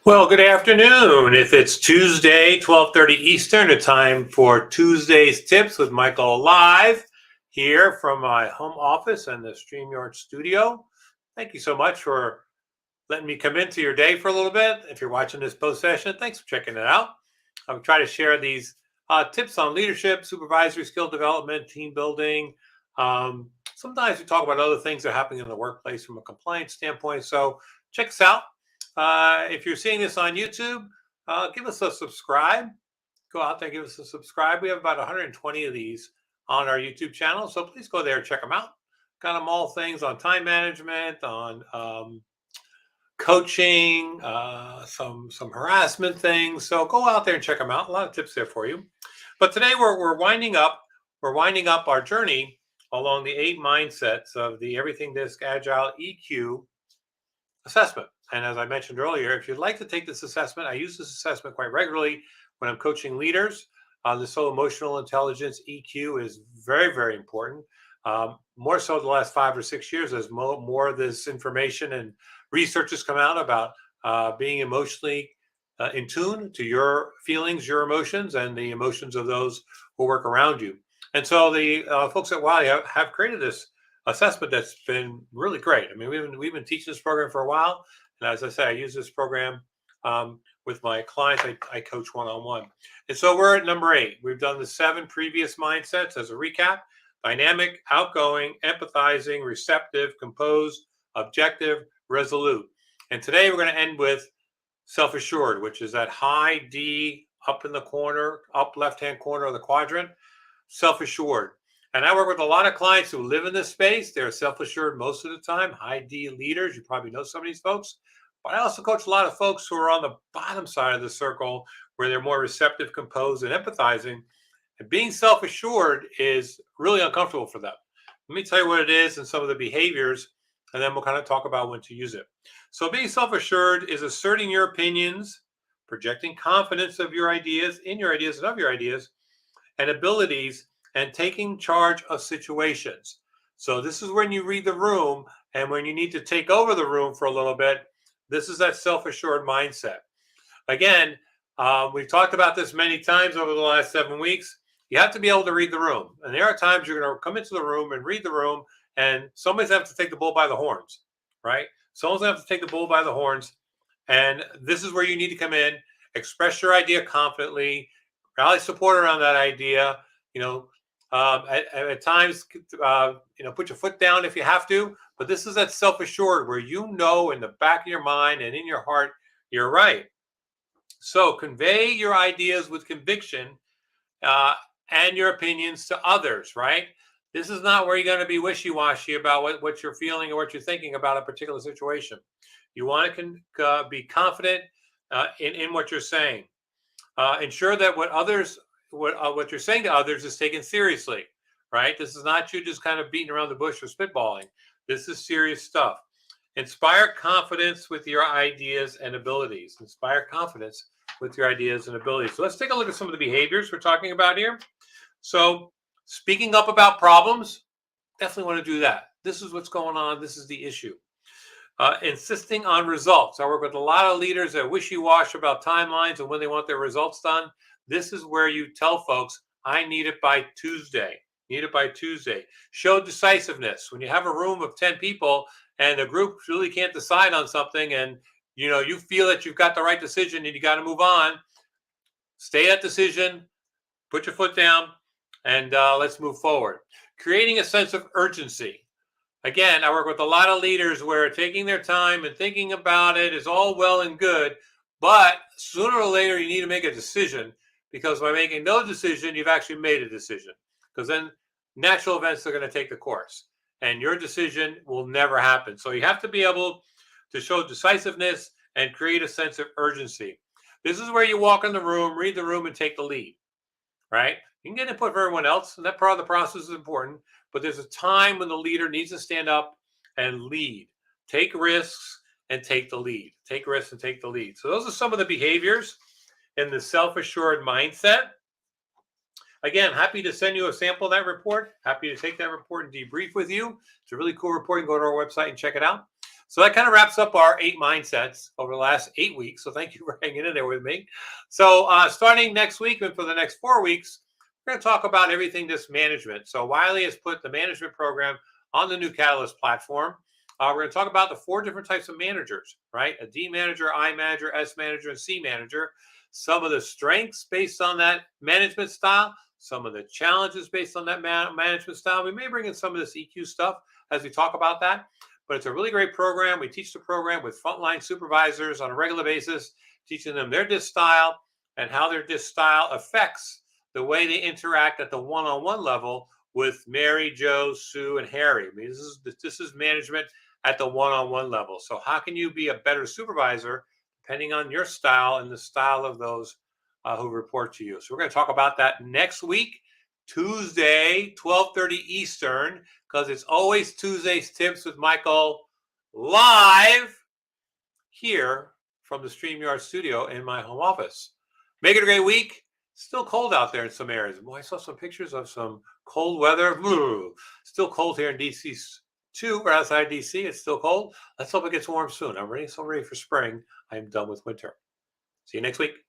Well, good afternoon. If it's Tuesday, 12:30 Eastern, a time for Tuesday's Tips with Michael live here from my home office and the StreamYard studio. Thank you so much for letting me come into your day for a little bit. If you're watching this post session, thanks for checking it out. I'm trying to share these tips on leadership, supervisory skill development, team building. Sometimes we talk about other things that are happening in the workplace from a compliance standpoint. So check us out. If you're seeing this on YouTube, give us a subscribe. Go out there, give us a subscribe. We have about 120 of these on our YouTube channel. So please go there and check them out. Got them all things on time management, on coaching, some harassment things. So go out there and check them out. A lot of tips there for you. But today we're winding up. We're winding up our journey along the 8 mindsets of the Everything Disc Agile EQ assessment. And as I mentioned earlier, if you'd like to take this assessment, I use this assessment quite regularly when I'm coaching leaders. The social emotional intelligence EQ is very, very important. More so the last 5 or 6 years, as more of this information and research has come out about being emotionally in tune to your feelings, your emotions, and the emotions of those who work around you. And so the folks at Wiley have created this assessment that's been really great. I mean, we've been teaching this program for a while, and as I say, I use this program with my clients. I coach one-on-one, and so we're at number 8. We've done the 7 previous mindsets as a recap: dynamic, outgoing, empathizing, receptive, composed, objective, resolute. And today we're going to end with self-assured, which is that high D up in the corner, up left-hand corner of the quadrant, self-assured. And I work with a lot of clients who live in this space. They're self-assured most of the time, high D leaders. You probably know some of these folks. But I also coach a lot of folks who are on the bottom side of the circle where they're more receptive, composed, and empathizing. And being self-assured is really uncomfortable for them. Let me tell you what it is and some of the behaviors, and then we'll kind of talk about when to use it. So being self-assured is asserting your opinions, projecting confidence of your ideas, in your ideas and of your ideas, and abilities, and taking charge of situations. So this is when you read the room, and when you need to take over the room for a little bit, this is that self-assured mindset. Again, we've talked about this many times over the last 7 weeks. You have to be able to read the room. And there are times you're going to come into the room and read the room, and somebody's going to have to take the bull by the horns, right? Someone's going to have to take the bull by the horns. And this is where you need to come in, express your idea confidently, rally support around that idea. At times, put your foot down if you have to. But this is that self-assured where you know in the back of your mind and in your heart, you're right. So convey your ideas with conviction and your opinions to others, right? This is not where you're going to be wishy-washy about what you're feeling or what you're thinking about a particular situation. You want to be confident in what you're saying. Ensure that what you're saying to others is taken seriously, right? This is not you just kind of beating around the bush or spitballing. This is serious stuff. Inspire confidence with your ideas and abilities. Inspire confidence with your ideas and abilities. So let's take a look at some of the behaviors we're talking about here. So speaking up about problems, definitely want to do that. This is what's going on. This is the issue. Insisting on results. I work with a lot of leaders that wishy-wash about timelines and when they want their results done. This is where you tell folks, I need it by Tuesday. Need it by Tuesday. Show decisiveness. When you have a room of 10 people and the group really can't decide on something, and you feel that you've got the right decision and you got to move on, stay at decision, put your foot down, and let's move forward. Creating a sense of urgency. Again, I work with a lot of leaders where taking their time and thinking about it is all well and good, but sooner or later you need to make a decision, because by making no decision, you've actually made a decision, because then natural events are going to take the course and your decision will never happen. So you have to be able to show decisiveness and create a sense of urgency. This is where you walk in the room, read the room, and take the lead, right? You can get input from everyone else, and that part of the process is important, but there's a time when the leader needs to stand up and lead. Take risks and take the lead. Take risks and take the lead. So those are some of the behaviors in the self-assured mindset. Again, happy to send you a sample of that report. Happy to take that report and debrief with you. It's a really cool report. You can go to our website and check it out. So that kind of wraps up our 8 mindsets over the last 8 weeks. So thank you for hanging in there with me. So starting next week and for the next 4 weeks, we're going to talk about everything this management. So Wiley has put the management program on the New Catalyst platform. We're going to talk about the 4 different types of managers, right? A D manager, I manager, S manager, and C manager. Some of the strengths based on that management style, some of the challenges based on that management style. We may bring in some of this EQ stuff as we talk about that, but it's a really great program. We teach the program with frontline supervisors on a regular basis, teaching them their DISC style and how their DISC style affects the way they interact at the one-on-one level with Mary, Joe, Sue, and Harry. I mean, this is management at the one-on-one level. So how can you be a better supervisor depending on your style and the style of those who report to you? So we're going to talk about that next week, Tuesday, 12:30 Eastern, because it's always Tuesday's Tips with Michael live here from the StreamYard studio in my home office. Make it a great week. Still cold out there in some areas. Boy, I saw some pictures of some cold weather. Still cold here in DC too. We're outside DC. It's still cold. Let's hope it gets warm soon. I'm ready. So ready for spring. I'm done with winter. See you next week.